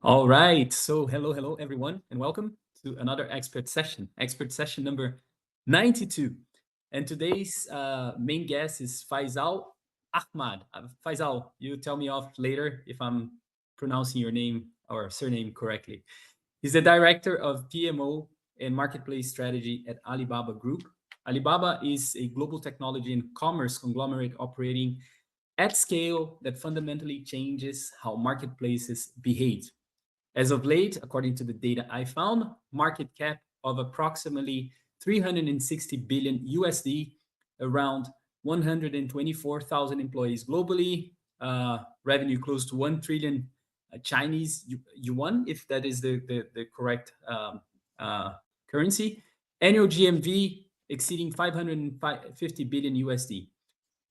All right. So, hello, everyone, and welcome to another expert session number 92. And today's main guest is Faizal Ahmad. Faizal, you tell me off later if I'm pronouncing your name or surname correctly. He's the director of PMO and Marketplace Strategy at Alibaba Group. Alibaba is a global technology and commerce conglomerate operating at scale that fundamentally changes how marketplaces behave. As of late, according to the data I found, market cap of approximately 360 billion USD, around 124,000 employees globally, revenue close to 1 trillion Chinese yuan, if that is the correct currency, annual GMV exceeding 550 billion USD.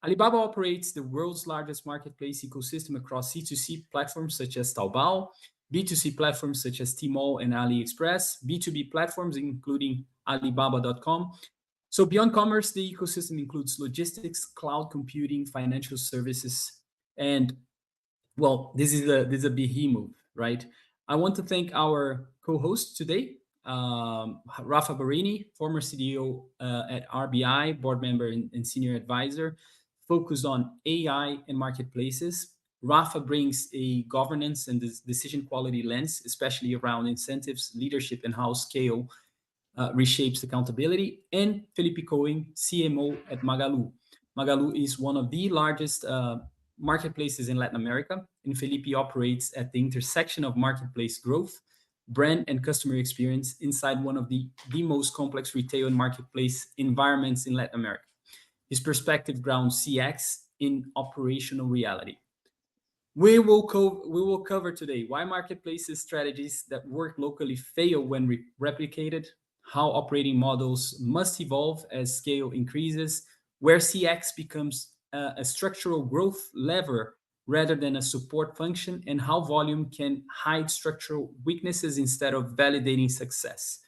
Alibaba operates the world's largest marketplace ecosystem across C2C platforms such as Taobao, B2C platforms such as Tmall and AliExpress, B2B platforms including Alibaba.com. So beyond commerce, the ecosystem includes logistics, cloud computing, financial services, and well, this is a behemoth, right? I want to thank our co-host today, Rafa Barini, former CDO at RBI, board member and senior advisor, focused on AI and marketplaces. Rafa brings a governance and decision quality lens, especially around incentives, leadership, and how scale reshapes accountability. And Felipe Cohen, CMO at Magalu. Magalu is one of the largest marketplaces in Latin America, and Felipe operates at the intersection of marketplace growth, brand, and customer experience inside one of the most complex retail and marketplace environments in Latin America. His perspective grounds CX in operational reality. We will cover today why marketplaces strategies that work locally fail when replicated, how operating models must evolve as scale increases, where CX becomes a structural growth lever rather than a support function, and how volume can hide structural weaknesses instead of validating success.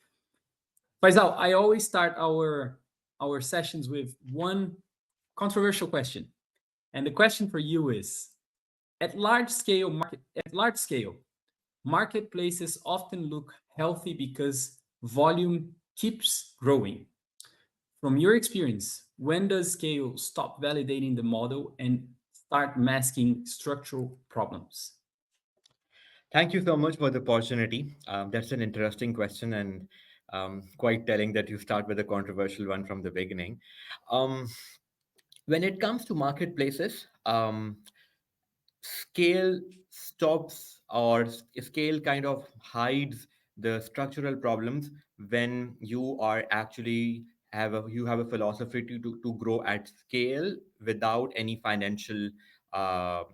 Faisal, I always start our sessions with one controversial question, and the question for you is: at large scale, marketplaces often look healthy because volume keeps growing. From your experience, when does scale stop validating the model and start masking structural problems? Thank you so much for the opportunity. That's an interesting question and quite telling that you start with a controversial one from the beginning. Um, when it comes to marketplaces, scale stops or scale kind of hides the structural problems when you are actually you have a philosophy to grow at scale without any uh,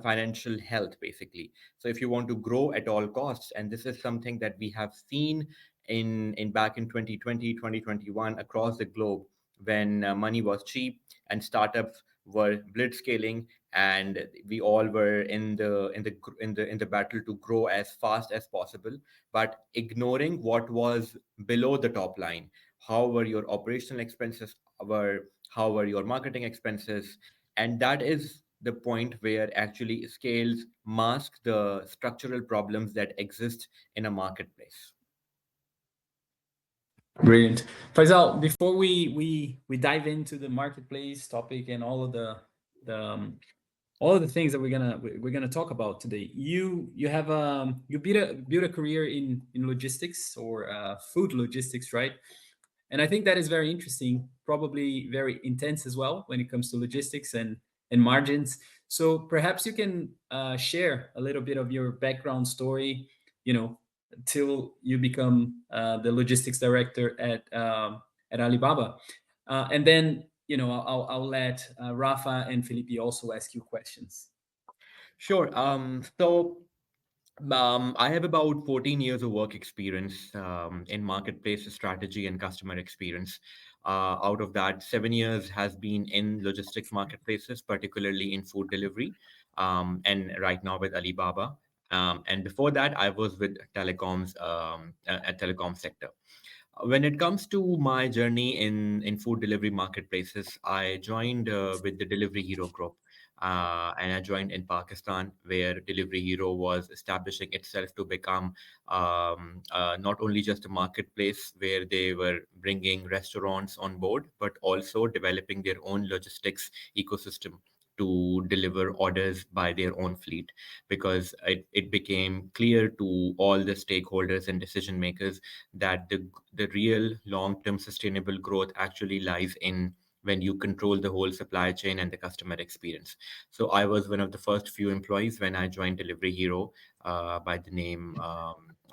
financial health basically. So if you want to grow at all costs, and this is something that we have seen in back in 2020 2021 across the globe, when money was cheap and startups were blitzscaling, and we all were in the battle to grow as fast as possible, but ignoring what was below the top line. How were your operational expenses, were how were your marketing expenses? And that is the point where actually scales mask the structural problems that exist in a marketplace. Brilliant. Faisal, before we dive into the marketplace topic and all of the things that we're gonna talk about today, you have you built a career in logistics or food logistics, right? And I think that is very interesting, probably very intense as well when it comes to logistics and margins. So perhaps you can share a little bit of your background story, you know, till you become the logistics director at Alibaba, and then I'll let Rafa and Felipe also ask you questions. Sure. I have about 14 years of work experience in marketplace strategy and customer experience. Out of that, 7 years has been in logistics marketplaces, particularly in food delivery, and right now with Alibaba. And before that, I was with telecoms at telecom sector. When it comes to my journey in food delivery marketplaces, I joined with the Delivery Hero Group. and I joined in Pakistan, where Delivery Hero was establishing itself to become not only just a marketplace where they were bringing restaurants on board, but also developing their own logistics ecosystem to deliver orders by their own fleet, because it became clear to all the stakeholders and decision makers that the real long-term sustainable growth actually lies in when you control the whole supply chain and the customer experience. So I was one of the first few employees when I joined Delivery Hero, by the name,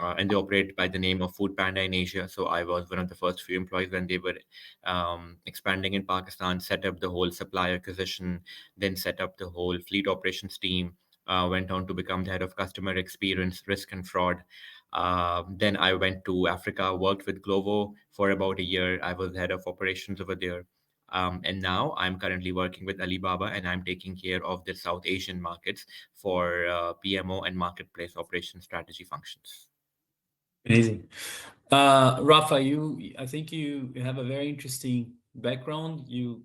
and they operate by the name of Food Panda in Asia. So I was one of the first few employees when they were expanding in Pakistan, set up the whole supply acquisition, then set up the whole fleet operations team. Went on to become the head of customer experience, risk and fraud. Then I went to Africa, worked with Glovo for about a year. I was head of operations over there. And now I'm currently working with Alibaba, and I'm taking care of the South Asian markets for PMO and Marketplace Operation Strategy functions. Amazing. Rafa, I think you have a very interesting background. You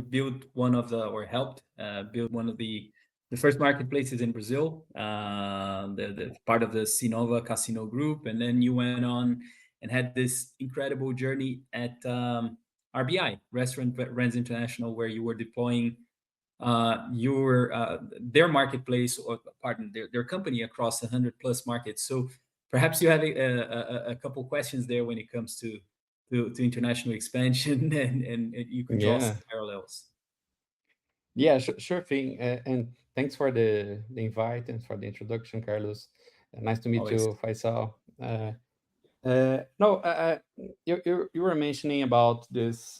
built one of the or helped build one of the first marketplaces in Brazil, the part of the Sinova Casino Group, and then you went on and had this incredible journey at RBI, Restaurant Brands International, where you were deploying your their marketplace, or pardon, their company across 100 plus markets. So perhaps you have a couple questions there when it comes to international expansion, and you could draw Yeah, some parallels. yeah, sure thing. And thanks for the invite and for the introduction, Carlos. Nice to meet Always. you, Faisal. No, you were mentioning about this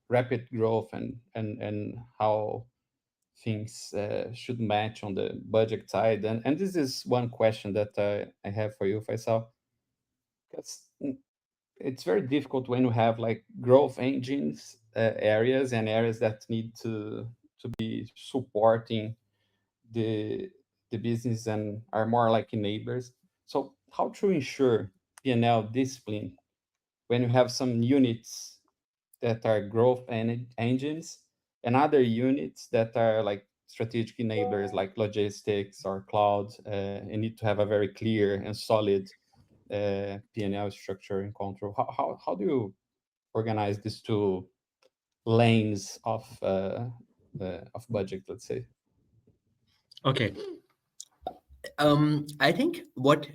rapid growth and how things should match on the budget side. And this is one question that I have for you, Faisal. Because it's very difficult when you have like growth engines areas and areas that need to be supporting the the business and are more like enablers. So how to ensure P&L discipline when you have some units that are growth engines and other units that are like strategic enablers like logistics or cloud, and need to have a very clear and solid P&L structure and control. How do you organize these two lanes of budget, let's say? Okay. I think what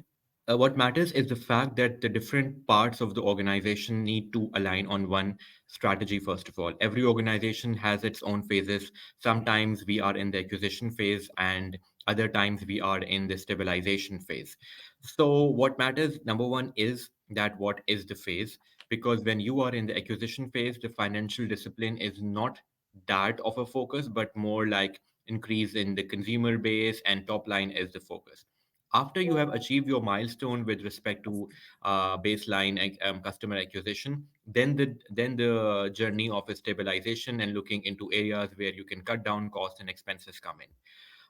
matters is the fact that the different parts of the organization need to align on one strategy. First of all, every organization has its own phases. Sometimes we are in the acquisition phase, and other times we are in the stabilization phase. So, what matters, number one, is that what is the phase? Because when you are in the acquisition phase, the financial discipline is not that of a focus, but more like increase in the consumer base, and top line is the focus. After you have achieved your milestone with respect to baseline customer acquisition, then the journey of a stabilization and looking into areas where you can cut down costs and expenses come in.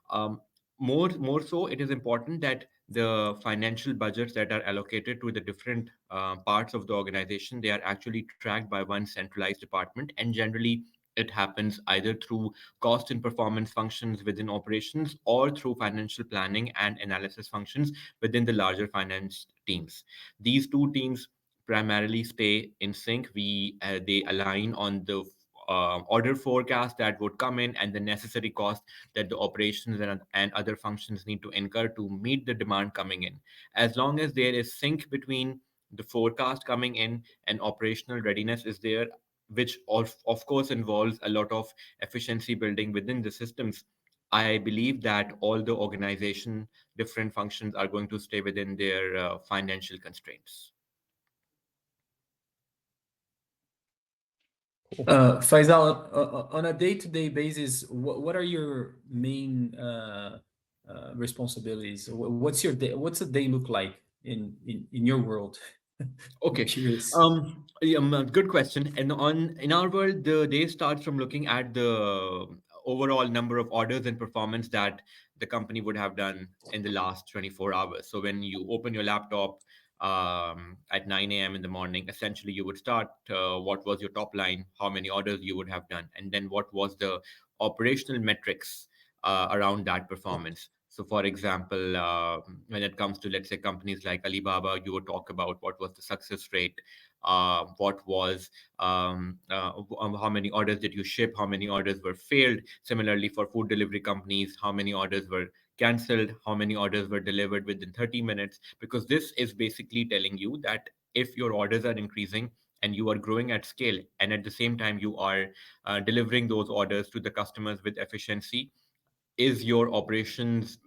um, more so, it is important that the financial budgets that are allocated to the different parts of the organization, they are actually tracked by one centralized department, and generally it happens either through cost and performance functions within operations, or through financial planning and analysis functions within the larger finance teams. These two teams primarily stay in sync. They align on the order forecast that would come in, and the necessary cost that the operations and other functions need to incur to meet the demand coming in. As long as there is sync between the forecast coming in and operational readiness is there, which of course involves a lot of efficiency building within the systems, I believe that all the organization different functions are going to stay within their financial constraints. Cool. Faisal, on a day-to-day basis, what are your main responsibilities? What's your day? What's a day look like in your world? I'm Okay. curious. Yeah, good question. And on in our world, the day starts from looking at the overall number of orders and performance that the company would have done in the last 24 hours. So when you open your laptop, at 9 a.m. in the morning. Essentially, you would start what was your top line, how many orders you would have done, and then what was the operational metrics around that performance. So, for example, when it comes to, let's say, companies like Alibaba, you would talk about what was the success rate, what was how many orders did you ship, how many orders were failed. Similarly, for food delivery companies, how many orders were cancelled, how many orders were delivered within 30 minutes, because this is basically telling you that if your orders are increasing and you are growing at scale, and at the same time you are delivering those orders to the customers with efficiency, is your operations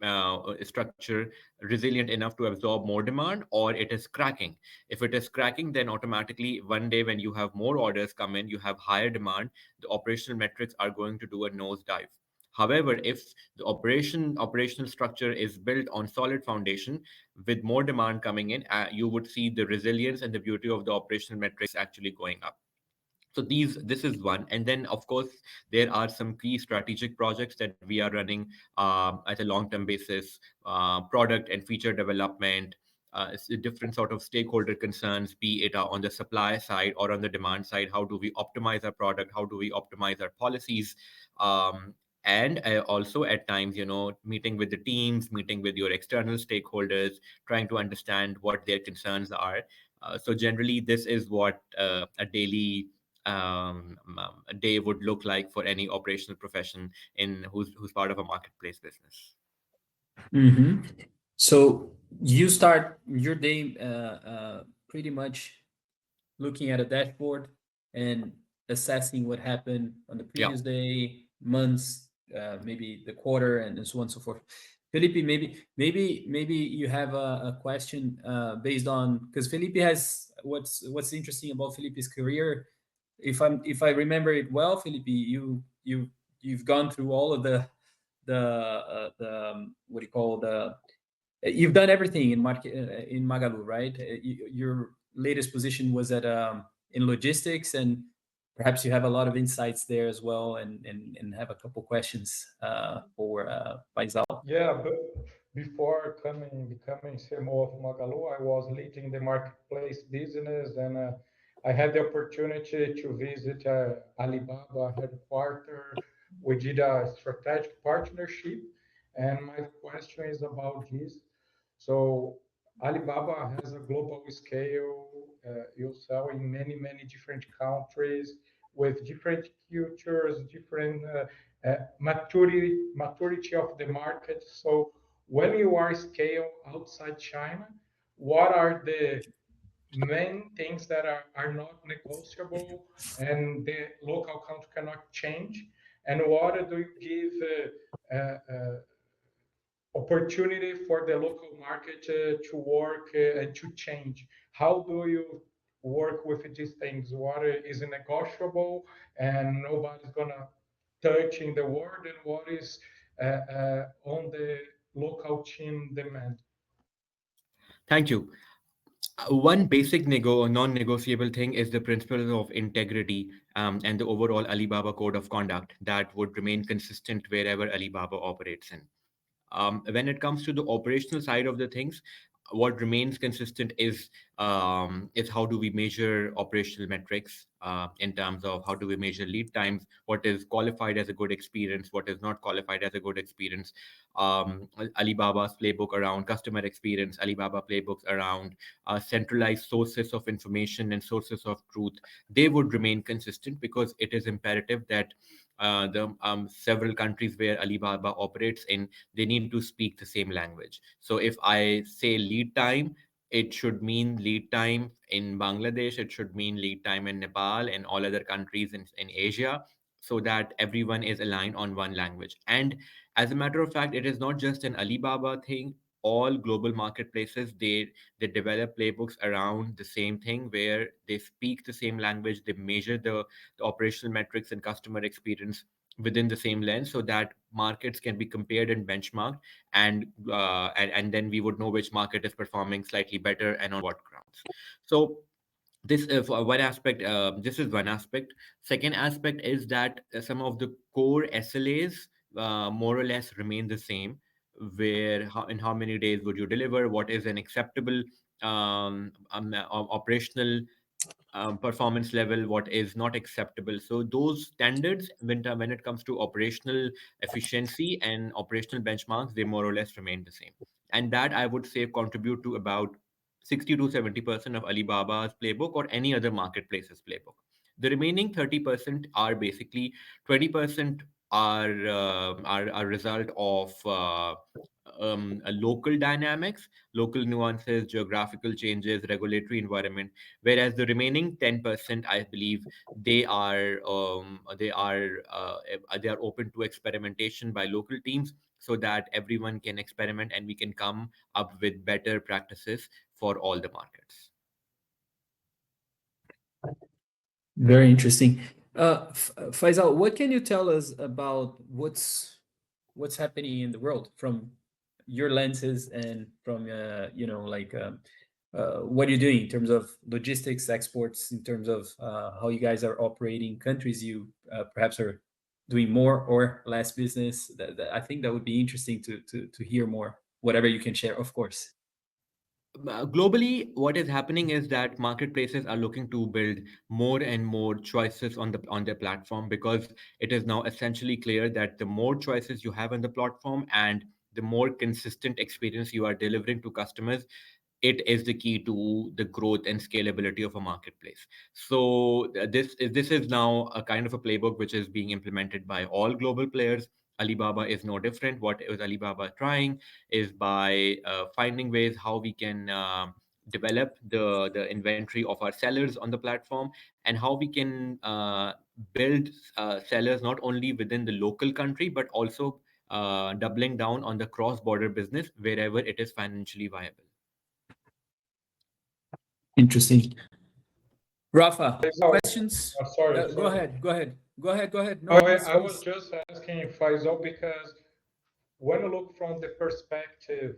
structure resilient enough to absorb more demand, or it is cracking? If it is cracking, then automatically one day when you have more orders come in, you have higher demand, the operational metrics are going to do a nosedive. However, if the operational structure is built on solid foundation with more demand coming in, you would see the resilience and the beauty of the operational metrics actually going up. So this is one, and then of course there are some key strategic projects that we are running at a long term basis, product and feature development, it's a different sort of stakeholder concerns, be it on the supply side or on the demand side. How do we optimize our product, how do we optimize our policies, and also at times, meeting with the teams, meeting with your external stakeholders, trying to understand what their concerns are. So generally this is what a daily a day would look like for any operational profession in who's part of a marketplace business. Mm-hmm. So you start your day pretty much looking at a dashboard and assessing what happened on the Yeah. previous day, months, maybe the quarter, and so on and so forth. Felipe, maybe you have a question based on, because Felipe has what's interesting about Felipe's career. If I remember it well, Felipe, you've gone through all of the what do you call the you've done everything in market in Magalu, right? Your latest position was at in logistics, and perhaps you have a lot of insights there as well, and have a couple questions for Faisal. Yeah, but before becoming CMO of Magalu, I was leading the marketplace business, and I had the opportunity to visit Alibaba headquarters. We did a strategic partnership, and my question is about this. So Alibaba has a global scale. You sell in many different countries with different cultures, different maturity of the market. So when you are scale outside China, what are the main things that are not negotiable and the local country cannot change? And what do you give opportunity for the local market to work and to change? How do you work with these things? What is negotiable and nobody's gonna touch in the world, and what is on the local team demand? Thank you. One basic non-negotiable thing is the principles of integrity, and the overall Alibaba code of conduct that would remain consistent wherever Alibaba operates in. When it comes to the operational side of the things, what remains consistent is how do we measure operational metrics, in terms of how do we measure lead times, what is qualified as a good experience, what is not qualified as a good experience. Alibaba's playbook around customer experience, Alibaba playbooks around centralized sources of information and sources of truth, they would remain consistent because it is imperative that the several countries where Alibaba operates in, they need to speak the same language. So if I say lead time, it should mean lead time in Bangladesh, it should mean lead time in Nepal and all other countries in Asia, so that everyone is aligned on one language. And as a matter of fact, it is not just an Alibaba thing. All global marketplaces, they develop playbooks around the same thing, where they speak the same language, they measure the operational metrics and customer experience within the same lens, so that markets can be compared and benchmarked, and then we would know which market is performing slightly better and on what grounds. So this for one aspect, this is one aspect. Second aspect is that some of the core SLAs more or less remain the same. in how many days would you deliver, what is an acceptable operational performance level, what is not acceptable. So those standards, when it comes to operational efficiency and operational benchmarks, they more or less remain the same. And that, I would say, contribute to about 60 to 70% of Alibaba's playbook or any other marketplace's playbook. The remaining 30% are basically 20% are result of local dynamics, local nuances, geographical changes, regulatory environment. Whereas the remaining 10%, I believe, they are open to experimentation by local teams, so that everyone can experiment and we can come up with better practices for all the markets. Very interesting. Faisal, what can you tell us about what's happening in the world from your lenses and from what you're doing in terms of logistics, exports, in terms of how you guys are operating, countries you perhaps are doing more or less business. I think that would be interesting to hear more. Whatever you can share, of course. Globally, what is happening is that marketplaces are looking to build more and more choices on their platform, because it is now essentially clear that the more choices you have on the platform and the more consistent experience you are delivering to customers, it is the key to the growth and scalability of a marketplace. So this is now a kind of a playbook which is being implemented by all global players. Alibaba is no different. What is Alibaba trying is by finding ways how we can develop the inventory of our sellers on the platform, and how we can build sellers not only within the local country but also doubling down on the cross-border business wherever it is financially viable. Interesting. Rafa, Faisal, questions? sorry, Go sorry. ahead. Go ahead. Go ahead. Go ahead. No, No, please, I was please. just asking Faisal because when you look from the perspective,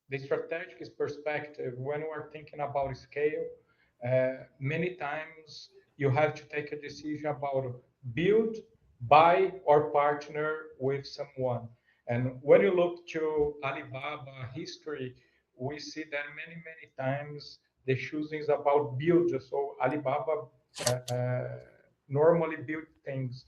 the strategic perspective, when we're thinking about scale, many times you have to take a decision about build, buy, or partner with someone. And when you look to Alibaba history, we see that many times the choosing is about build. So Alibaba normally build things.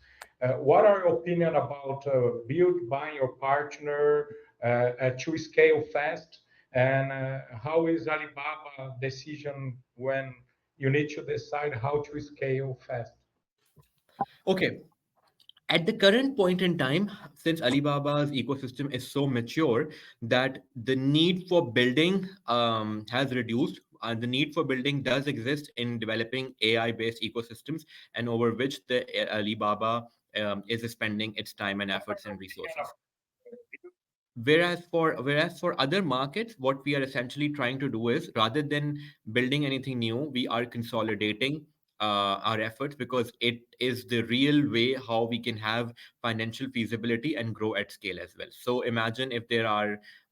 What are your opinion about build, buying your partner to scale fast? And how is Alibaba decision when you need to decide how to scale fast? Okay. At the current point in time, since Alibaba's ecosystem is so mature that the need for building has reduced, and the need for building does exist in developing AI-based ecosystems, and over which the Alibaba is spending its time and efforts and resources. Whereas for other markets, what we are essentially trying to do is, rather than building anything new, we are consolidating our efforts, because it is the real way how we can have financial feasibility and grow at scale as well. So imagine if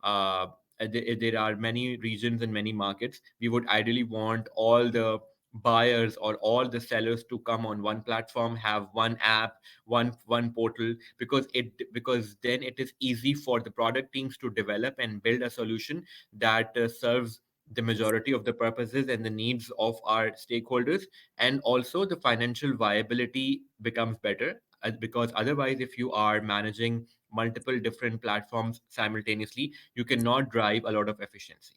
uh, if there are many regions and many markets, we would ideally want all the buyers or all the sellers to come on one platform, have one app, one portal, because then it is easy for the product teams to develop and build a solution that serves the majority of the purposes and the needs of our stakeholders, and also the financial viability becomes better, because otherwise, if you are managing multiple different platforms simultaneously, you cannot drive a lot of efficiency.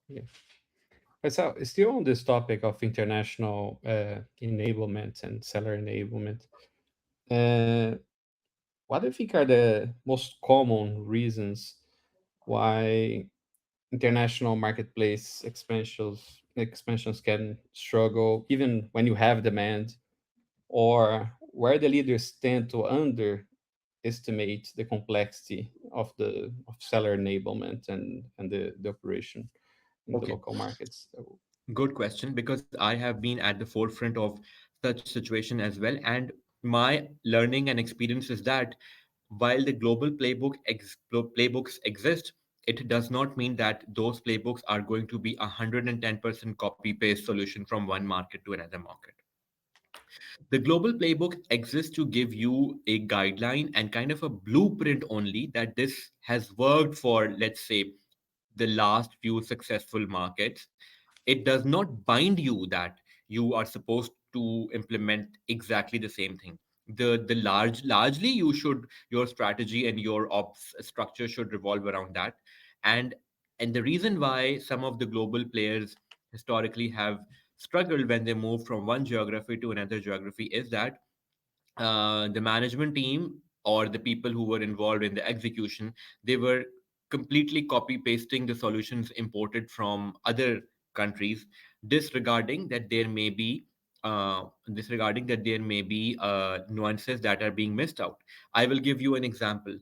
Yeah. But so, still on this topic of international enablement and seller enablement, uh, what do you think are the most common reasons why international marketplace expansions can struggle even when you have demand, or where the leaders tend to underestimate the complexity of seller enablement and the operation in the Okay. local markets? Good question, because I have been at the forefront of such situation as well. And my learning and experience is that while the global playbooks exist, it does not mean that those playbooks are going to be 110% copy paste solution from one market to another market. The global playbook exists to give you a guideline and kind of a blueprint only that this has worked for, let's say, the last few successful markets. It does not bind you that you are supposed to implement exactly the same thing. Largely you should, your strategy and your ops structure should revolve around that. and and the reason why some of the global players historically have struggled when they move from one geography to another geography is that the management team or the people who were involved in the execution, they were completely copy pasting the solutions imported from other countries, disregarding that there may be nuances that are being missed out. I will give you an example.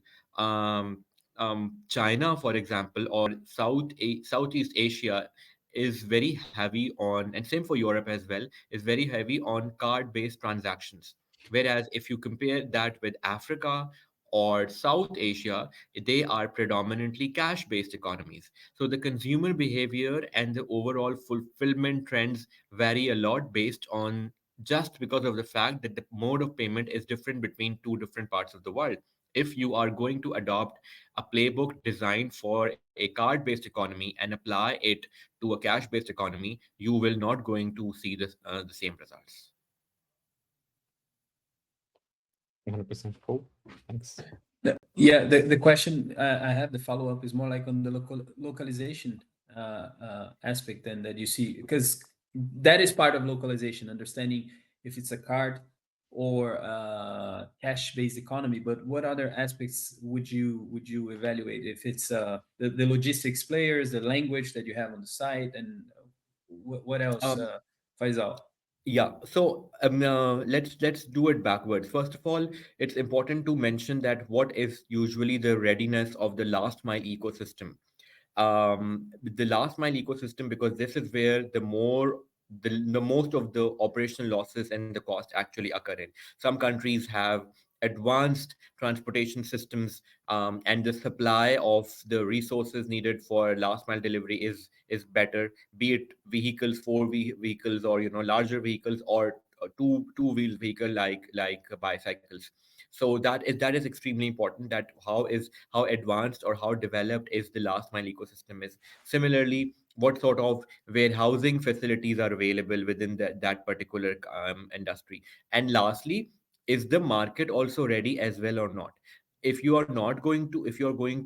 China, for example, or Southeast Asia is very heavy on, and same for Europe as well, is very heavy on card based transactions. Whereas if you compare that with Africa or South Asia, they are predominantly cash based economies. So the consumer behavior and the overall fulfillment trends vary a lot based on, just because of the fact that the mode of payment is different between two different parts of the world. If you are going to adopt a playbook designed for a card based economy and apply it to a cash based economy, you will not going to see the same results. 100% cool. Thanks. Yeah, the question I have, the follow up is more like on the localization aspect, then that you see, because that is part of localization, understanding if it's a card or cash based economy. But what other aspects would you evaluate? If it's the logistics players, the language that you have on the site, and what else, Um, Faisal? Yeah, so let's do it backwards. First of all, it's important to mention that what is usually the readiness of the last mile ecosystem. The last mile ecosystem, because this is where the most of the operational losses and the cost actually occur in. Some countries have advanced transportation systems, and the supply of the resources needed for last mile delivery is better, be it vehicles, vehicles, or larger vehicles, or two wheel vehicle like bicycles. So that is extremely important, that how advanced or how developed is the last mile ecosystem is. Similarly, what sort of warehousing facilities are available within that particular industry. And lastly, is the market also ready as well or not? If you're going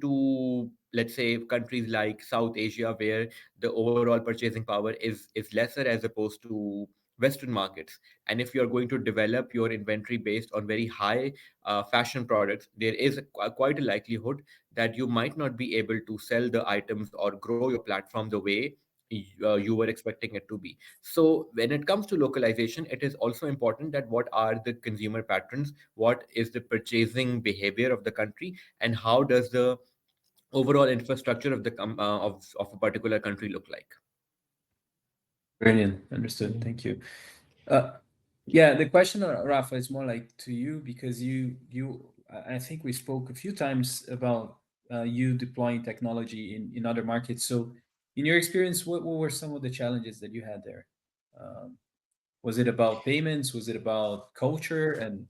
to, let's say, countries like South Asia, where the overall purchasing power is lesser as opposed to Western markets, and if you're going to develop your inventory based on very high fashion products, there is quite a likelihood that you might not be able to sell the items or grow your platform the way you were expecting it to be. So when it comes to localization, it is also important that what are the consumer patterns, what is the purchasing behavior of the country, and how does the overall infrastructure of of a particular country look like. Brilliant. Understood. Yeah. Thank you. Uh, yeah, the question, Rafa, is more like to you, because I think we spoke a few times about you deploying technology in other markets. So, in your experience, what were some of the challenges that you had there? Um, was it about payments? Was it about culture and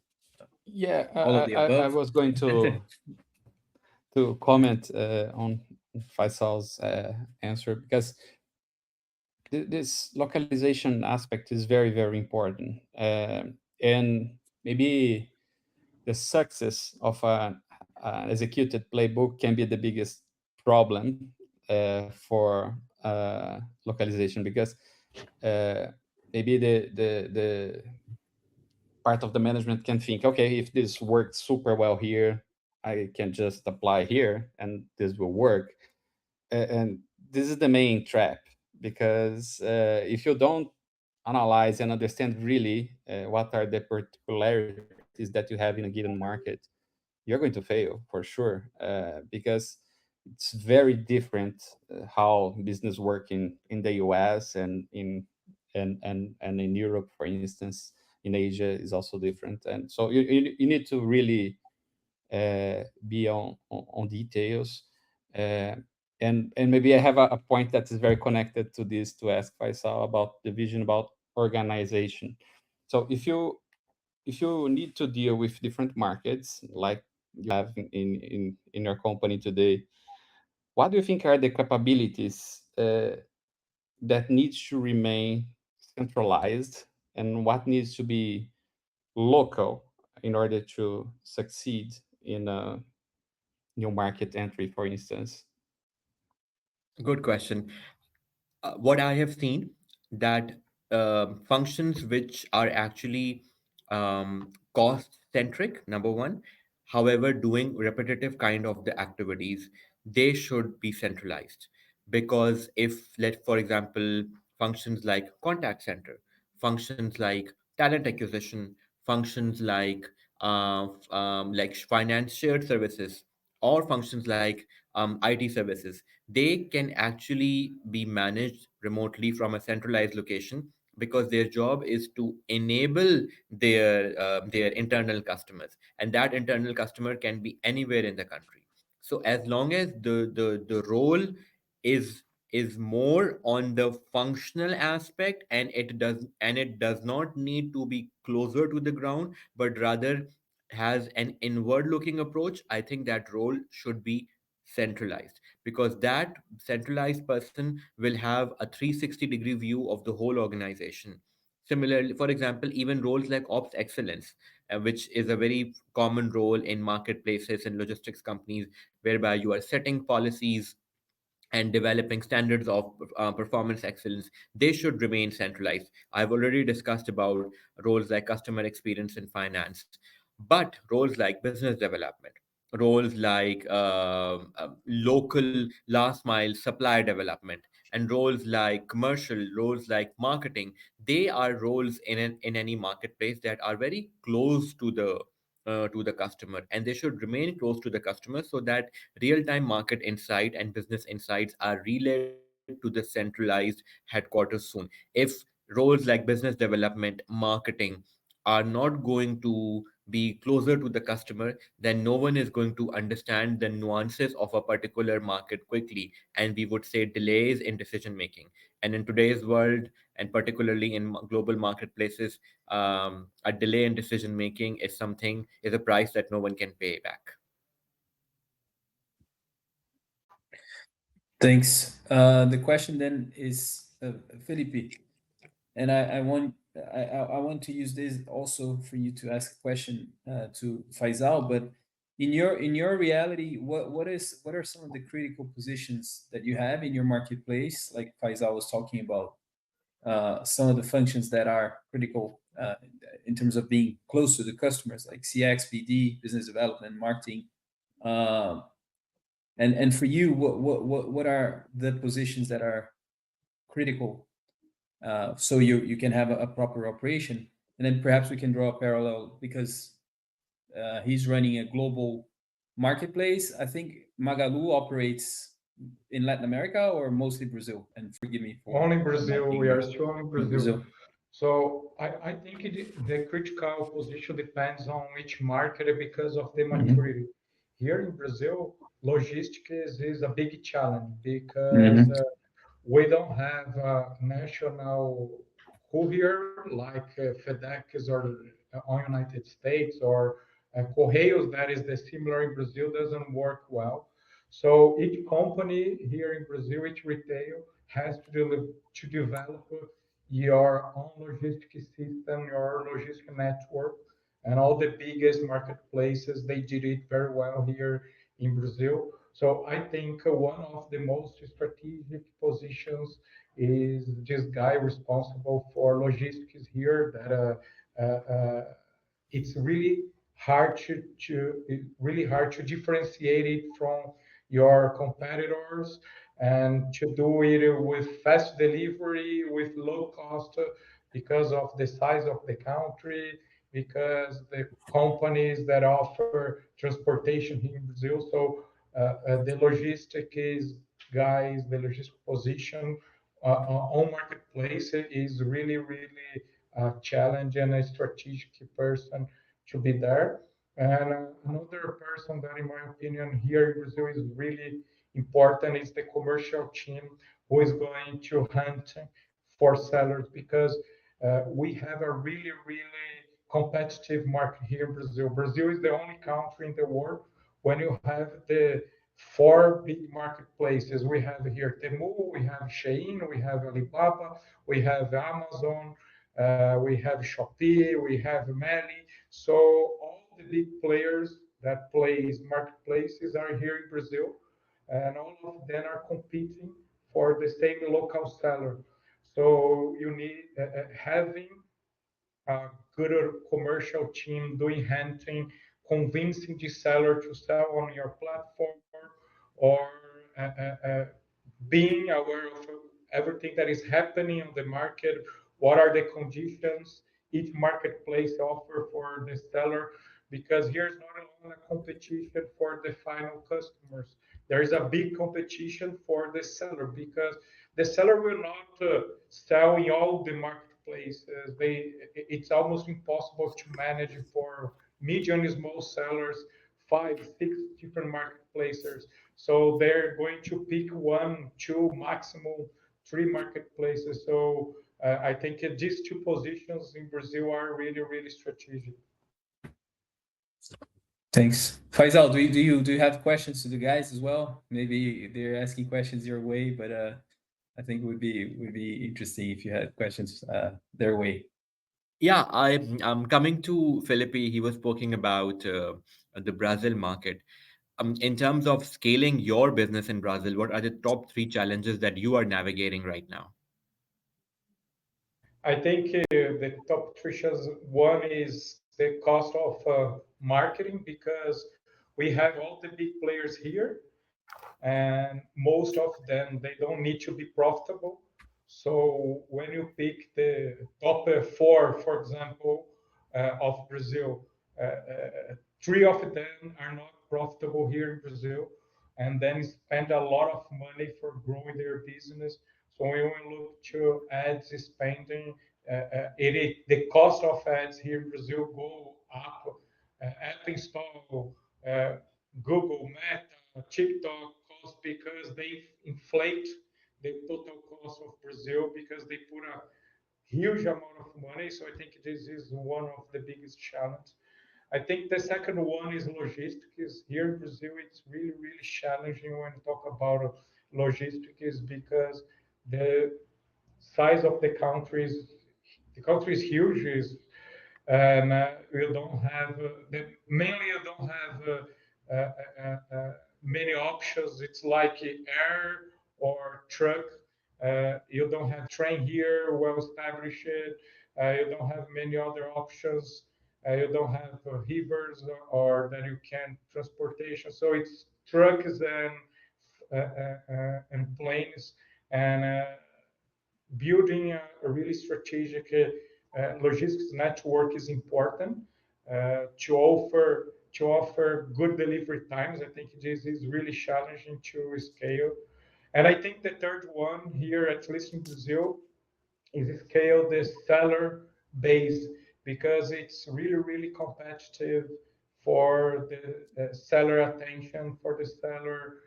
Yeah, all of the I above? was going to comment on Faisal's answer, because this localization aspect is very, very important. And maybe the success of an executed playbook can be the biggest problem for localization, because uh, maybe the part of the management can think, okay, if this works super well here, I can just apply here and this will work. And this is the main trap, because if you don't analyze and understand really what are the particularities that you have in a given market, you're going to fail for sure, because it's very different how business work in the US and and in Europe, for instance. In Asia is also different, and so you need to really be on details. Uh, and maybe I have a point that is very connected to this, to ask Faisal about the vision about organization. So if you if you need to deal with different markets like you have in your company today, what do you think are the capabilities that needs to remain centralized, and what needs to be local in order to succeed in a new market entry, for instance? Good question. What I have seen that functions which are actually cost centric, number one, however, doing repetitive kind of the activities, they should be centralized. Because if, let for example, functions like contact center, functions like talent acquisition, functions like finance shared services, or functions like IT services, they can actually be managed remotely from a centralized location, because their job is to enable their internal customers, and that internal customer can be anywhere in the country. So as long as the role is is more on the functional aspect, and it does not need to be closer to the ground, but rather has an inward looking approach, I think that role should be centralized, because that centralized person will have a 360-degree view of the whole organization. Similarly, for example, even roles like ops excellence, which is a very common role in marketplaces and logistics companies, whereby you are setting policies and developing standards of performance excellence, they should remain centralized. I've already discussed about roles like customer experience and finance, but roles like business development, roles like local last mile supply development, and roles like commercial, roles like marketing, they are roles in any marketplace that are very close to the customer, and they should remain close to the customer, so that real-time market insight and business insights are relayed to the centralized headquarters soon. If roles like business development, marketing are not going to be closer to the customer, then no one is going to understand the nuances of a particular market quickly, and we would say delays in decision making. And in today's world, and particularly in global marketplaces, a delay in decision making is a price that no one can pay back. Thanks. The question then is, Felipe, and I want to use this also for you to ask a question to Faisal. But in your reality, what are some of the critical positions that you have in your marketplace? Like Faisal was talking about, some of the functions that are critical in terms of being close to the customers, like CX, BD, business development, marketing. Um, and for you, what are the positions that are critical, so you can have a proper operation? And then perhaps we can draw a parallel, because he's running a global marketplace. I think Magalu operates in Latin America or mostly Brazil. And forgive me Only for not Brazil, being we are right. still only In Brazil. Brazil. So I think the critical position depends on which market because of the Hmm. maturity. Here in Brazil, logistics is a big challenge because Hmm. we don't have a national courier like FedEx or on United States, or Correios that is the similar in Brazil doesn't work well. So each company here in Brazil, each retail has to develop your own logistics system, your logistic network, and all the biggest marketplaces, they did it very well here in Brazil. So I think one of the most strategic positions is this guy responsible for logistics here. That it's really hard to differentiate it from your competitors, and to do it with fast delivery, with low cost, because of the size of the country, because the companies that offer transportation here in Brazil. So the logistic is guys, the logistic position on marketplace is really a challenge and a strategic person to be there. And another person that, in my opinion, here in Brazil is really important is the commercial team who is going to hunt for sellers, because we have a really competitive market here in Brazil. Brazil is the only country in the world when you have the four big marketplaces. We have here Temu, we have Shein, we have Alibaba, we have Amazon, we have Shopee, we have Meli. So all the big players that plays marketplaces are here in Brazil, and all of them are competing for the same local seller. So you need having a good commercial team doing hunting, convincing the seller to sell on your platform, or uh, uh, uh, being aware of everything that is happening on the market, what are the conditions each marketplace offer for the seller, because here's not only a competition for the final customers, there is a big competition for the seller, because the seller will not sell in all the marketplaces. It's almost impossible to manage for medium and small sellers 5, 6 different marketplaces. So they're going to pick one, two, maximum three marketplaces. So I think these two positions in Brazil are really, really strategic. Thanks. Faisal, do you have questions to the guys as well? Maybe they're asking questions your way, but I think it would be interesting if you had questions their way. Yeah, I'm coming to Felipe. He was speaking about the Brazil market. In terms of scaling your business in Brazil, what are the top three challenges that you are navigating right now? I think the top triches one is the cost of marketing, because we have all the big players here, and most of them they don't need to be profitable. So when you pick the top four, for example, of Brazil, three of them are not profitable here in Brazil, and then spend a lot of money for growing their business. So when we look to ads spending, the cost of ads here in Brazil go up. App install, uh, Google, Meta, TikTok cost, because they inflate the total cost of Brazil, because they put a huge amount of money. So I think this is one of the biggest challenges. I think the second one is logistics. Here in Brazil, it's really, really challenging when you talk about logistics, because the size of the country is huge, and you don't have mainly you don't have many options. It's like air or truck. You don't have train here well established. You don't have many other options. You don't have rivers or that you can transportation. So it's trucks and planes, and building a really strategic logistics network is important to offer good delivery times. I think this is really challenging to scale. And I think the third one here, at least in Brazil, is scale the seller base, because it's really, really competitive for the seller attention, for the seller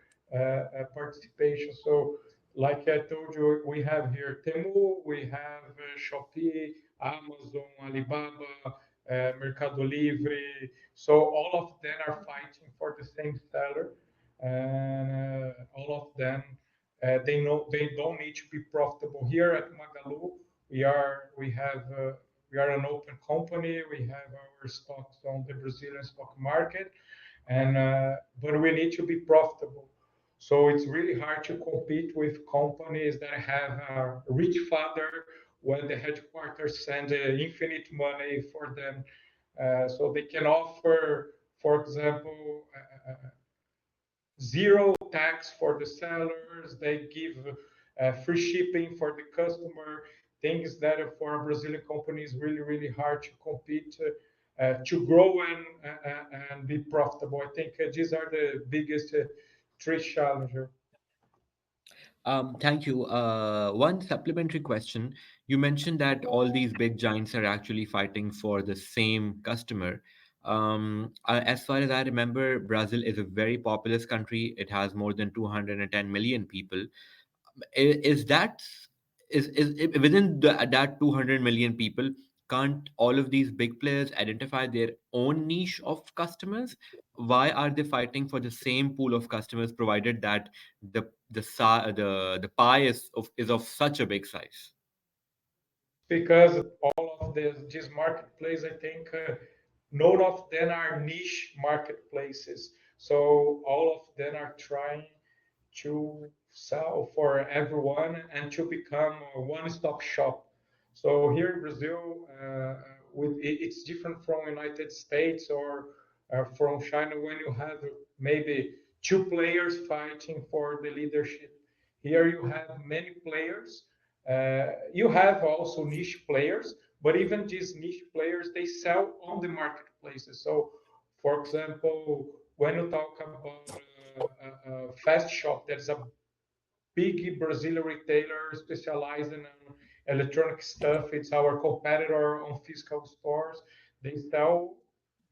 participation. So, like I told you, we have here Temu, we have Shopee, Amazon, Alibaba, Mercado Livre. So all of them are fighting for the same seller, and all of them they know they don't need to be profitable. Here at Magalu, we are an open company. We have our stocks on the Brazilian stock market, and but we need to be profitable. So it's really hard to compete with companies that have a rich father when the headquarters send infinite money for them. So they can offer, for example, zero tax for the sellers. They give free shipping for the customer. Things that for a Brazilian company is really, really hard to compete, to grow and be profitable. I think these are the biggest three challenges. Thank you. One supplementary question. You mentioned that all these big giants are actually fighting for the same customer. As far as I remember, Brazil is a very populous country. It has more than 210 million people. Is that is within that 200 million people? can't all of these big players identify their own niche of customers? Why are they fighting for the same pool of customers, provided that the pie is of such a big size? Because all of these marketplaces, I think, none of them are niche marketplaces. So all of them are trying to sell for everyone and to become a one-stop shop. So here in Brazil, it's different from United States or from China when you have maybe two players fighting for the leadership. Here you have many players. You have also niche players, but even these niche players, they sell on the marketplaces. So, for example, when you talk about a fast shop, that's a big Brazilian retailer specialized in electronic stuff. It's our competitor on physical stores. They sell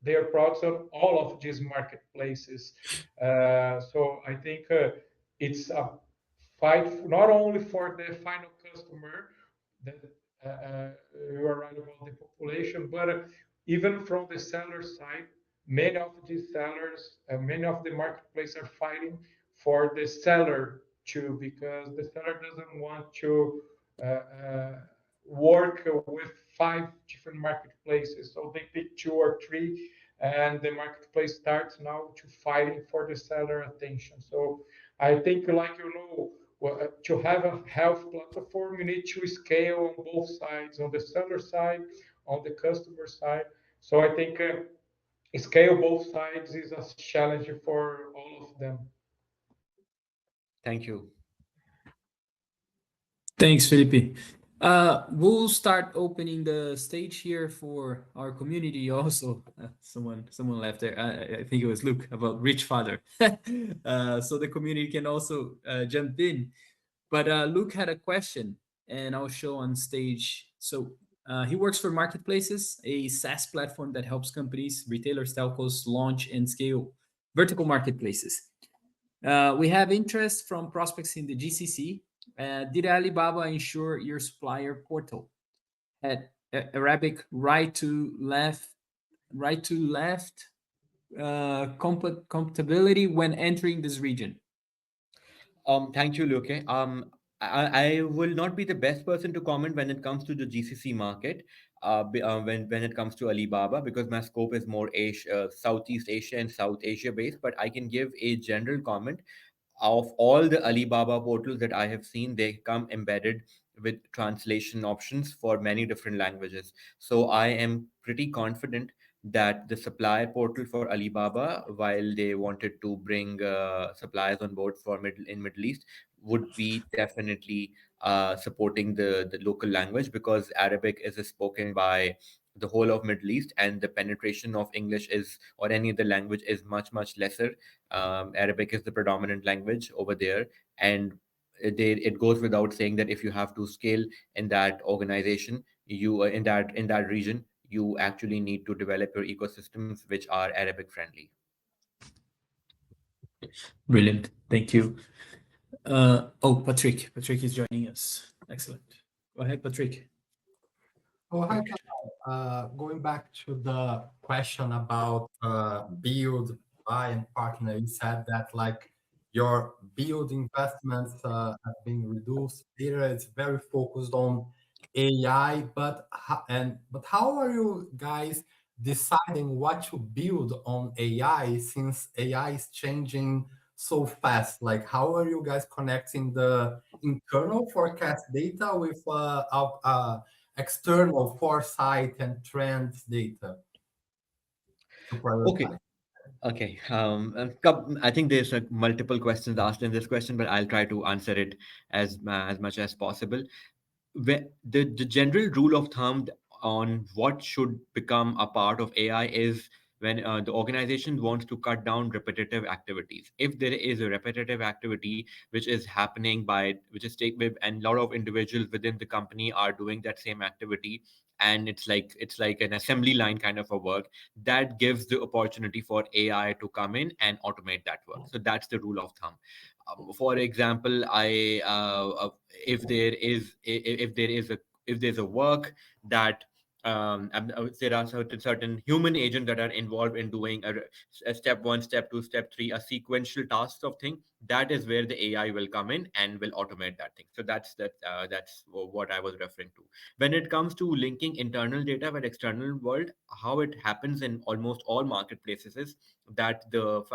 their products on all of these marketplaces. So I think it's a fight not only for the final customer, that you are right about the population, but even from the seller side, many of these sellers, many of the marketplaces are fighting for the seller too, because the seller doesn't want to work with five different marketplaces. So they pick two or three, and the marketplace starts now to fighting for the seller attention. So I think, like well, to have a health platform, you need to scale on both sides, on the seller side, on the customer side. So I think scale both sides is a challenge for all of them. Thank you. Thanks, Felipe. We'll start opening the stage here for our community also. Someone left there. I think it was Luke about Rich Father. So the community can also jump in. But Luke had a question, and I'll show on stage. So he works for Marketplaces, a SaaS platform that helps companies, retailers, telcos launch and scale vertical marketplaces. We have interest from prospects in the GCC. Did Alibaba ensure your supplier portal had Arabic right to left compatibility when entering this region? Thank you, Luke. I will not be the best person to comment when it comes to the GCC market, when it comes to Alibaba, because my scope is more Asia, Southeast Asia and South Asia based. But I can give a general comment. Of all the Alibaba portals that I have seen, they come embedded with translation options for many different languages. So I am pretty confident that the supply portal for Alibaba, while they wanted to bring suppliers on board for Middle East, would be definitely supporting the local language, because Arabic is spoken by the whole of Middle East, and the penetration of English is, or any other language, is much lesser. Arabic is the predominant language over there, and it goes without saying that if you have to scale in that organization, you in that region, you actually need to develop your ecosystems which are Arabic friendly. Brilliant. Thank you. Patrick. Patrick is joining us. Excellent. Go ahead, Patrick. Oh, hi. Going back to the question about build, buy, and partner, you said that like your build investments have been reduced. Data is very focused on AI, but how are you guys deciding what to build on AI since AI is changing so fast? Like, how are you guys connecting the internal forecast data with external foresight and trends data to Okay. prioritize? Okay. I think there's multiple questions asked in this question, but I'll try to answer it as much as possible. The general rule of thumb on what should become a part of AI is when the organization wants to cut down repetitive activities. If there is a repetitive activity which is happening which is take with, and a lot of individuals within the company are doing that same activity, and it's like an assembly line kind of a work, that gives the opportunity for AI to come in and automate that work. So that's the rule of thumb. For example, if there's a work that there are certain human agents that are involved in doing a step one, step two, step three, a sequential tasks of thing. That is where the AI will come in and will automate that thing. So that's what I was referring to. When it comes to linking internal data with external world, how it happens in almost all marketplaces is that the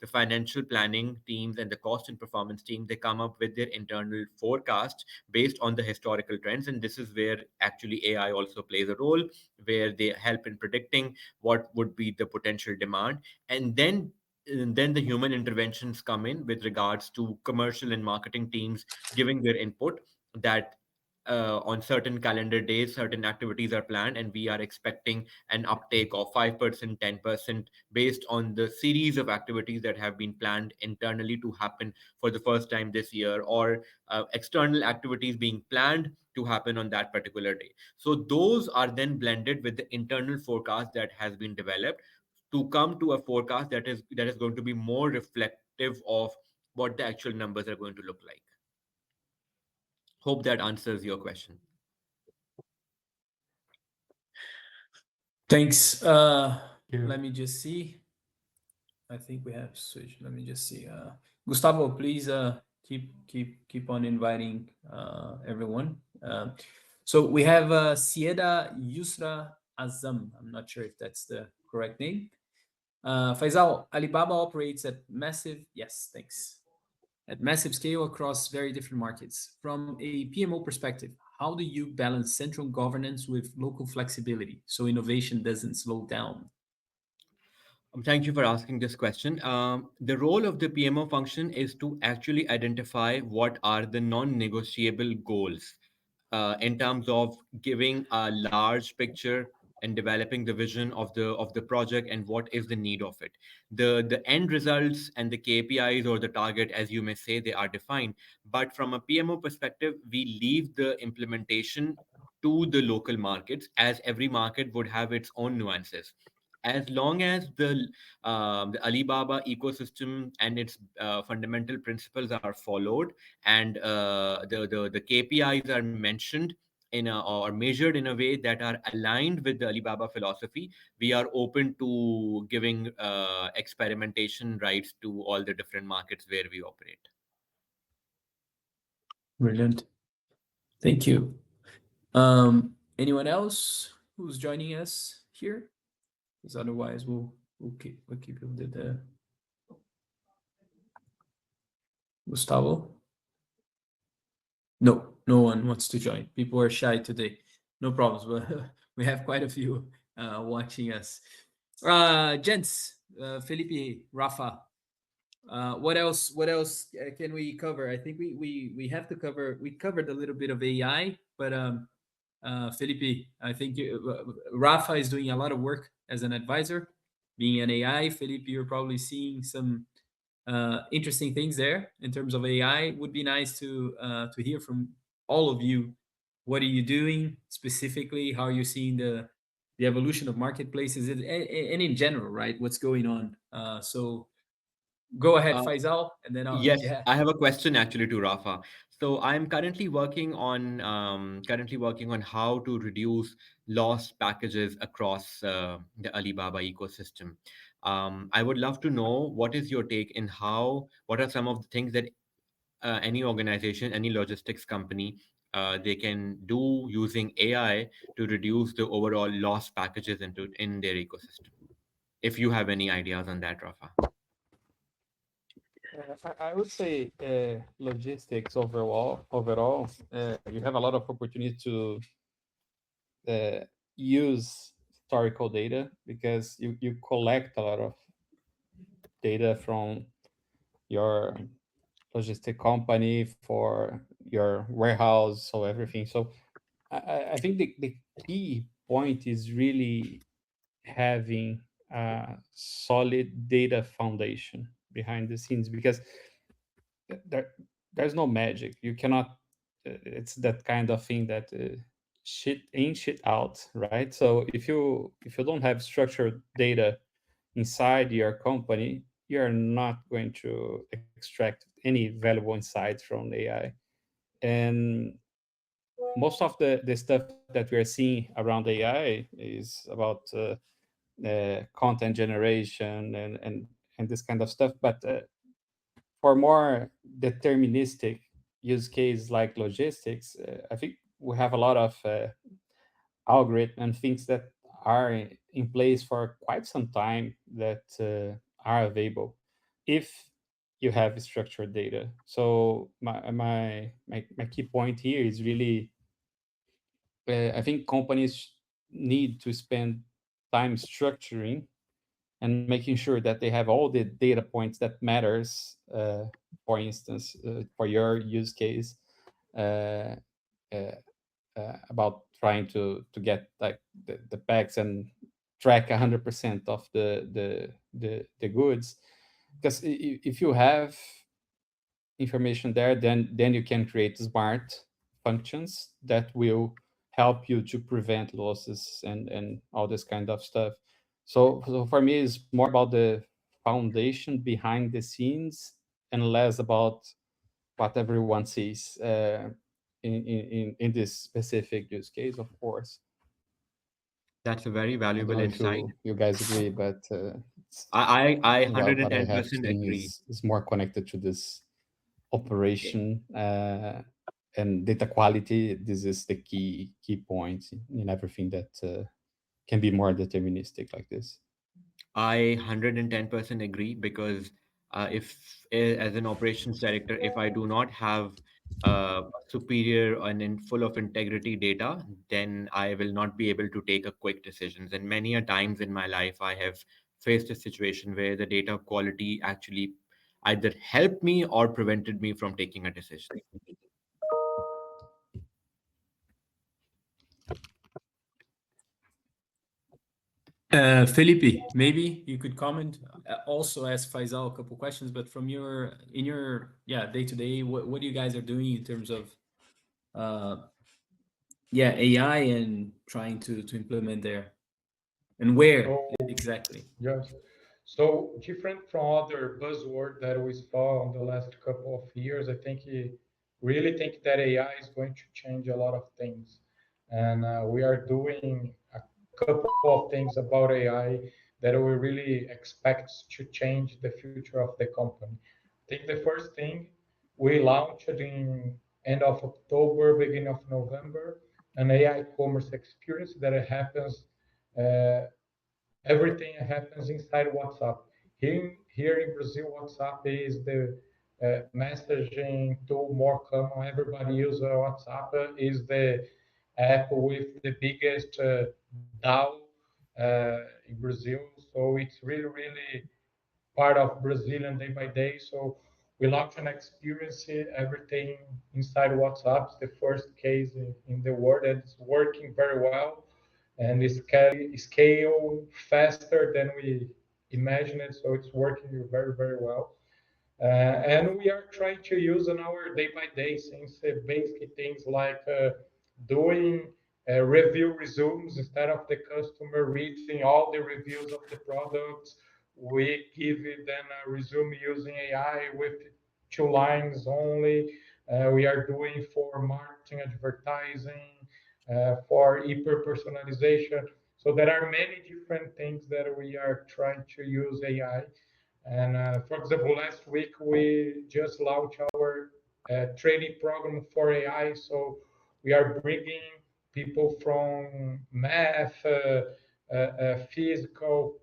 financial planning teams and the cost and performance team, they come up with their internal forecast based on the historical trends, and this is where actually AI also plays a role, where they help in predicting what would be the potential demand. And then the human interventions come in with regards to commercial and marketing teams giving their input, that on certain calendar days certain activities are planned and we are expecting an uptake of 5%, 10% based on the series of activities that have been planned internally to happen for the first time this year, or external activities being planned to happen on that particular day. So those are then blended with the internal forecast that has been developed to come to a forecast that is going to be more reflective of what the actual numbers are going to look like. Hope that answers your question. Thanks. You. Let me just see. I think we have switched. Let me just see. Gustavo, please keep on inviting everyone. So we have Sieda Yusra Azam. I'm not sure if that's the correct name. Faisal, Alibaba operates at massive, yes, thanks, at massive scale across very different markets. From a PMO perspective, how do you balance central governance with local flexibility so innovation doesn't slow down? Thank you for asking this question. The role of the PMO function is to actually identify what are the non-negotiable goals in terms of giving a large picture and developing the vision of the project and what is the need of it. The end results and the KPIs or the target, as you may say, they are defined. But from a PMO perspective, we leave the implementation to the local markets, as every market would have its own nuances. As long as the Alibaba ecosystem and its fundamental principles are followed, and the KPIs are mentioned or measured in a way that are aligned with the Alibaba philosophy, we are open to giving experimentation rights to all the different markets where we operate. Brilliant. Thank you. Anyone else who's joining us here? Because otherwise we'll keep you with the Gustavo. No, no one wants to join. People are shy today. No problems, but we have quite a few watching us. Gents, Felipe, Rafa, what else? What else can we cover? I think we have to cover. We covered a little bit of AI, but Felipe, I think Rafa is doing a lot of work as an advisor, being an AI. Felipe, you're probably seeing some interesting things there in terms of AI. Would be nice to hear from all of you. What are you doing specifically? How are you seeing the evolution of marketplaces and in general, right? What's going on? So go ahead, Uh, Faisal, and then I'll Yes, yeah. I have a question actually to Rafa. So I'm currently working on how to reduce lost packages across the Alibaba ecosystem. I would love to know what is your take in what are some of the things that any organization, any logistics company, they can do using AI to reduce the overall lost packages in their ecosystem. If you have any ideas on that, Rafa. I would say logistics overall, you have a lot of opportunity to uh, use historical data because you collect a lot of data from your logistic company for your warehouse, so everything. So I think the key point is really having a solid data foundation behind the scenes because there there's no magic. You cannot. It's that kind of thing that shit in, shit out, right? So if you don't have structured data inside your company, you're not going to extract any valuable insights from AI. And most of the stuff that we are seeing around AI is about content generation and this kind of stuff. But for more deterministic use case like logistics, I think we have a lot of algorithm and things that are in place for quite some time that are available if you have structured data. So my key point here is really I think companies need to spend time structuring and making sure that they have all the data points that matters. For instance, for your use case, uh, uh, about trying to get like the packs and track 100% of the goods, because if you have information there, then you can create smart functions that will help you to prevent losses and all this kind of stuff. So for me, it's more about the foundation behind the scenes and less about what everyone sees in this specific use case, of course. That's a very I don't valuable know if insight. you guys agree, but I what I have 110% seen agree. is more connected to this operation and data quality. This is the key point in everything that can be more deterministic like this. I 110% agree because if as an operations director, if I do not have superior and in full of integrity data, then I will not be able to take a quick decisions. And many a times in my life, I have faced a situation where the data quality actually either helped me or prevented me from taking a decision. Felipe, maybe you could comment. Also ask Faisal a couple questions, but from your in your day to day, what you guys are doing in terms of uh, AI and trying to implement there, and where So exactly? yes. So different from other buzzword that we saw on the last couple of years, I think really think that AI is going to change a lot of things, and we are doing a couple of things about AI that we really expect to change the future of the company. I think the first thing we launched in end of October, beginning of November, an AI commerce experience that happens. Everything happens inside WhatsApp. Here in Brazil, WhatsApp is the messaging tool more common. Everybody uses WhatsApp. Is the app with the biggest DAO in Brazil. So it's really part of Brazilian day by day. So we launched an experience, everything inside WhatsApp. It's the first case in the world, and it's working very well, and it's scale faster than we imagined it. So it's working very well. And we are trying to use in our day by day things, basic things like doing review resumes instead of the customer reading all the reviews of the products. We give it then a resume using AI with 2 lines only. We are doing for marketing, advertising, for hyper personalization. So there are many different things that we are trying to use AI. And for example, last week we just launched our training program for AI. So we are bringing people from math, physical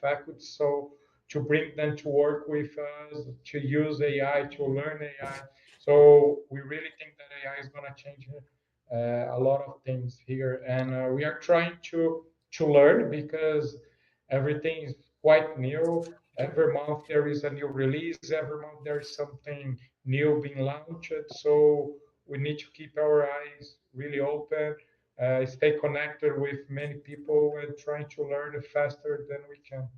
faculties, so to bring them to work with us, to use AI, to learn AI. So we really think that AI is going to change a lot of things here, and we are trying to learn because everything is quite new. Every month there is a new release. Every month there is something new being launched. So we need to keep our eyes really open, stay connected with many people, and trying to learn faster than we can.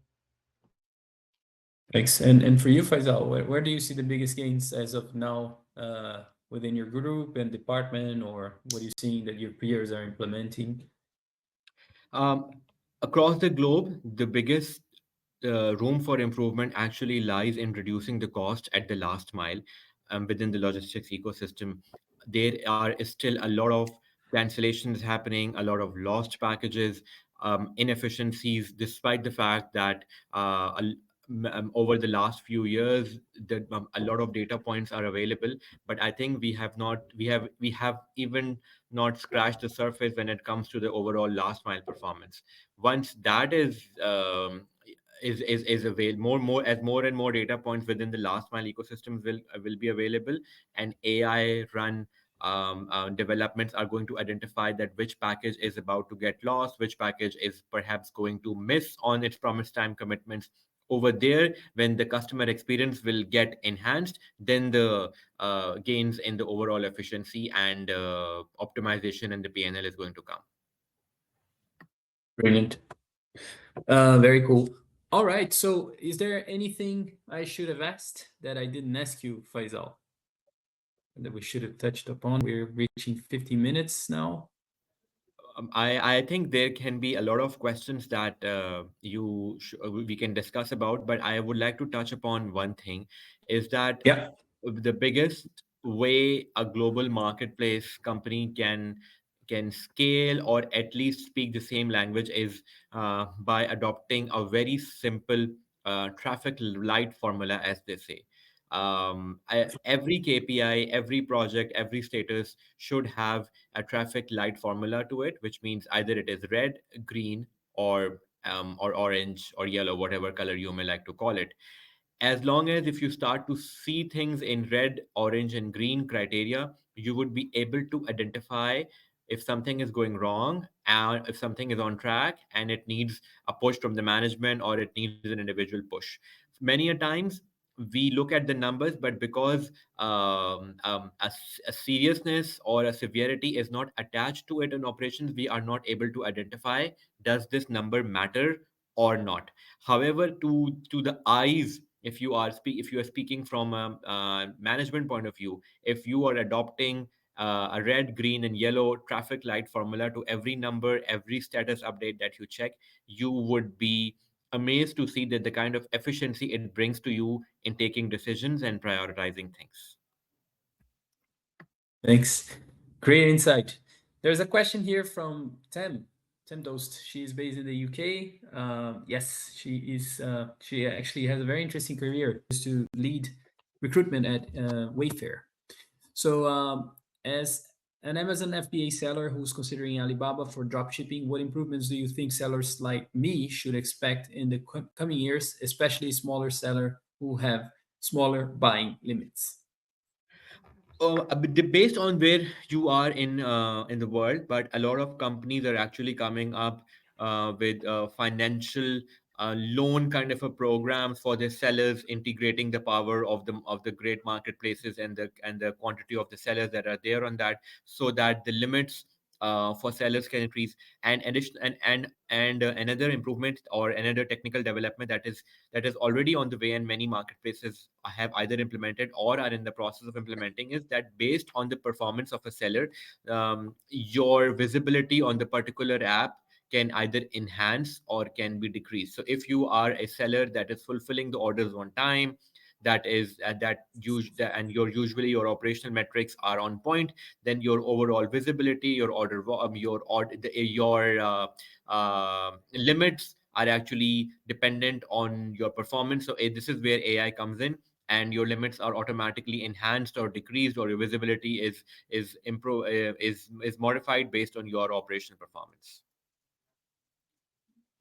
Thanks. And for you, Faisal, where do you see the biggest gains as of now within your group and department, or what are you seeing that your peers are implementing? Um, Across the globe, the biggest room for improvement actually lies in reducing the cost at the last mile within the logistics ecosystem. there are still a lot of cancellations happening, a lot of lost packages, inefficiencies, despite the fact that over the last few years, a lot of data points are available. But I think we have even not scratched the surface when it comes to the overall last mile performance. Once that is available, more as more and more data points within the last mile ecosystems will be available, and AI run developments are going to identify that which package is about to get lost, which package is perhaps going to miss on its promised time commitments. Over there, when the customer experience will get enhanced, then the gains in the overall efficiency and optimization and the PNL is going to come. Brilliant. Very cool. All right. So, is there anything I should have asked that I didn't ask you, Faisal, that we should have touched upon? We're reaching 50 minutes now. I think there can be a lot of questions that we can discuss about, but I would like to touch upon one thing, is that Yeah. the biggest way a global marketplace company can scale or at least speak the same language is by adopting a very simple traffic light formula, as they say. Every KPI, every project, every status should have a traffic light formula to it, which means either it is red, green, or orange or yellow, whatever color you may like to call it. As long as if you start to see things in red, orange, and green criteria, you would be able to identify if something is going wrong and if something is on track and it needs a push from the management or it needs an individual push. Many a times we look at the numbers, but because a seriousness or a severity is not attached to it in operations, we are not able to identify, does this number matter or not. However, to the eyes, if you are speaking from a management point of view, if you are adopting a red, green, and yellow traffic light formula to every number, every status update that you check, you would be amazed to see that the kind of efficiency it brings to you in taking decisions and prioritizing things. Thanks. Great insight. There's a question here from Tem Dost. She's based in the UK. Yes, she is. She actually has a very interesting career. Is to lead recruitment at Wayfair. So, as an Amazon FBA seller who's considering Alibaba for dropshipping, what improvements do you think sellers like me should expect in the coming years, especially smaller seller who have smaller buying limits? Based on where you are in the world, but a lot of companies are actually coming up with financial loan kind of a program for their sellers, integrating the power of the great marketplaces and the quantity of the sellers that are there on that, so that the limits for sellers can increase. And addition and another improvement or another technical development that is already on the way, and many marketplaces have either implemented or are in the process of implementing, is that based on the performance of a seller, your visibility on the particular app can either enhance or can be decreased. So if you are a seller that is fulfilling the orders on time, that is and your operational metrics are on point, then your overall visibility, your limits are actually dependent on your performance. So this is where AI comes in, and your limits are automatically enhanced or decreased, or your visibility is modified based on your operational performance.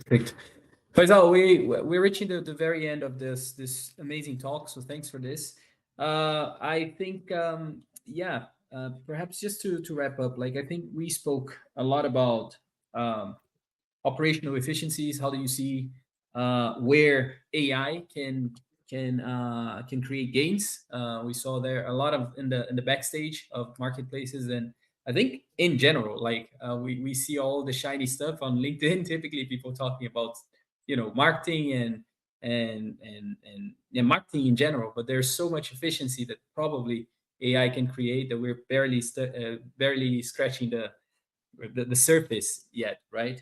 Perfect. Faisal, we're reaching the very end of this amazing talk. So thanks for this. I think yeah, perhaps just to wrap up, like I think we spoke a lot about um, operational efficiencies. How do you see where AI can create gains? We saw there a lot of in the backstage of marketplaces, and I think in general, like we see all the shiny stuff on LinkedIn. Typically, people talking about marketing and yeah, marketing in general, but there's so much efficiency that probably AI can create that we're barely scratching the surface yet, right?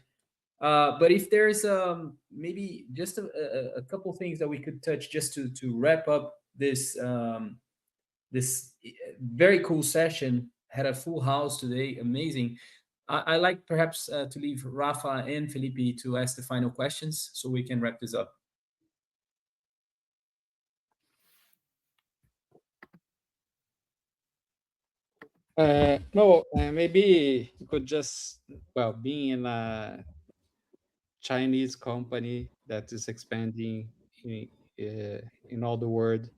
But if there's maybe just a couple things that we could touch just to wrap up this very cool session, had a full house today. Amazing. I like perhaps to leave Rafa and Felipe to ask the final questions so we can wrap this up. No, maybe you could just, well, being in a Chinese company that is expanding in all the world,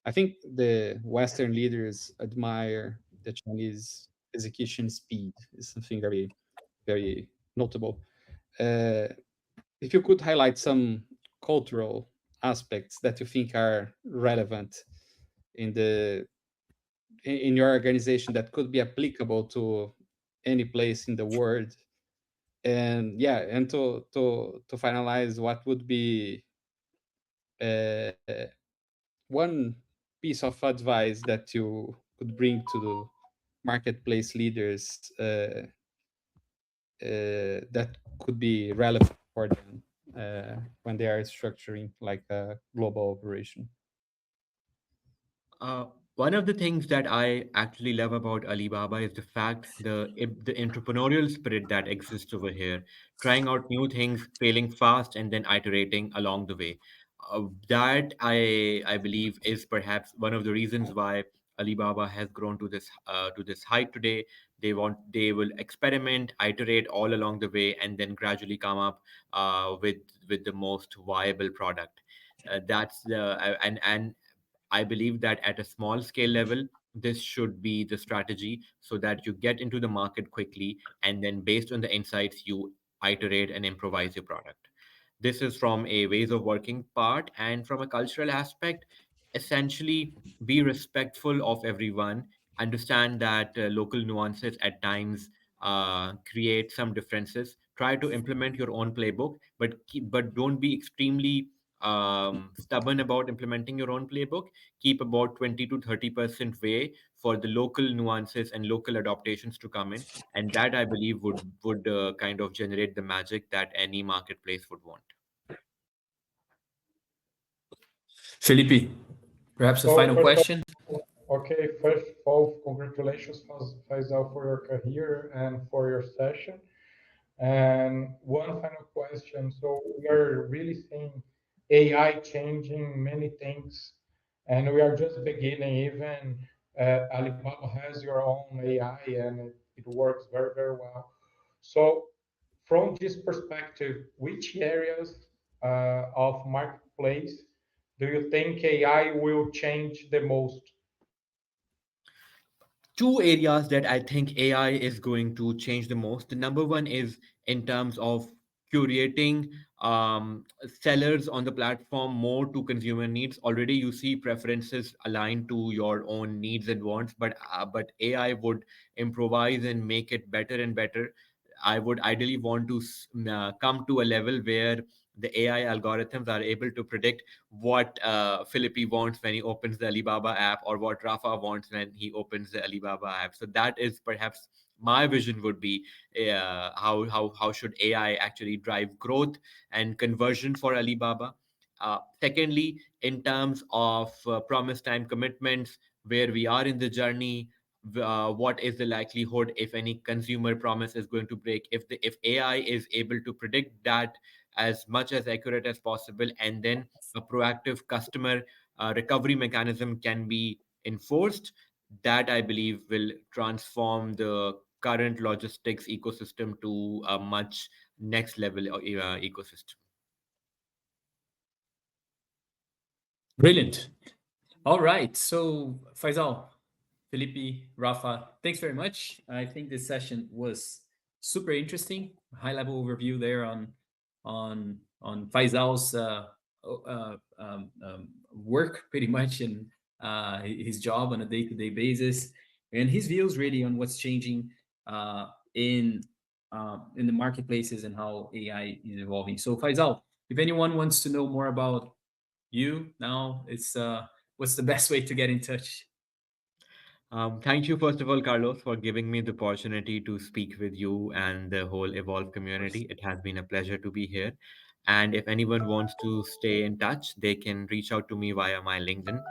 I think the Western leaders admire the Chinese execution speed. It's something very, very notable. Uh, if you could highlight some cultural aspects that you think are relevant in the in your organization that could be applicable to any place in the world, and yeah, and to finalize, what would be uh, one piece of advice that you could bring to the marketplace leaders that could be relevant for them when they are structuring like a global operation? Uh, One of the things that I actually love about Alibaba is the fact the entrepreneurial spirit that exists over here, trying out new things, failing fast, and then iterating along the way. That I believe is perhaps one of the reasons why Alibaba has grown to this height today. They will experiment, iterate all along the way, and then gradually come up with the most viable product. That's the and I believe that at a small scale level, this should be the strategy so that you get into the market quickly and then based on the insights, you iterate and improvise your product. This is from a ways of working part, and from a cultural aspect, essentially be respectful of everyone, understand that local nuances at times create some differences. Try to implement your own playbook, but don't be extremely stubborn about implementing your own playbook. Keep about 20 to 30% way for the local nuances and local adaptations to come in, and that I believe would kind of generate the magic that any marketplace would want. Felipe, perhaps a So final first of question. all, okay, first of all, congratulations, Faisal, for your career and for your session. And one final question. So we are really seeing AI changing many things, and we are just beginning. Even Alibaba has your own AI, and it works very, very well. So from this perspective, which areas of marketplace do you think AI will change the most? Two areas that I think AI is going to change the most. The number one is in terms of curating sellers on the platform more to consumer needs. Already, you see preferences aligned to your own needs and wants, but AI would improvise and make it better and better. I would ideally want to come to a level where the AI algorithms are able to predict what Philippi wants when he opens the Alibaba app, or what Rafa wants when he opens the Alibaba app. So that is perhaps my vision would be how should AI actually drive growth and conversion for Alibaba. Secondly, in terms of promise time commitments, where we are in the journey, what is the likelihood if any consumer promise is going to break, if AI is able to predict that as much as accurate as possible, and then a proactive customer recovery mechanism can be enforced, that I believe will transform the current logistics ecosystem to a much next level ecosystem. Brilliant. All right. So, Faisal, Felipe, Rafa, thanks very much. I think this session was super interesting. High level overview there on Faisal's work, pretty much, and his job on a day to day basis, and his views really on what's changing uh, in in the marketplaces and how AI is evolving. So, Faisal, if anyone wants to know more about you now, it's what's the best way to get in touch? Thank you, first of all, Carlos, for giving me the opportunity to speak with you and the whole Evolve community. It has been a pleasure to be here. And if anyone wants to stay in touch, they can reach out to me via my LinkedIn.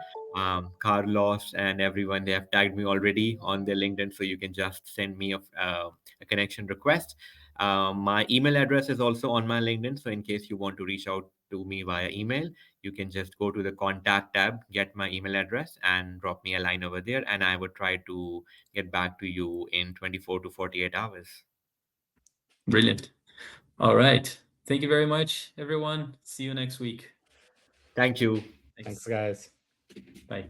Carlos and everyone. They have tagged me already on their LinkedIn, so you can just send me a connection request. My email address is also on my LinkedIn, so in case you want to reach out to me via email, you can just go to the contact tab, get my email address, and drop me a line over there, and I would try to get back to you in 24 to 48 hours. Brilliant. All right. Thank you very much, everyone. See you next week. Thank you. Thanks, Thanks. guys. Bye.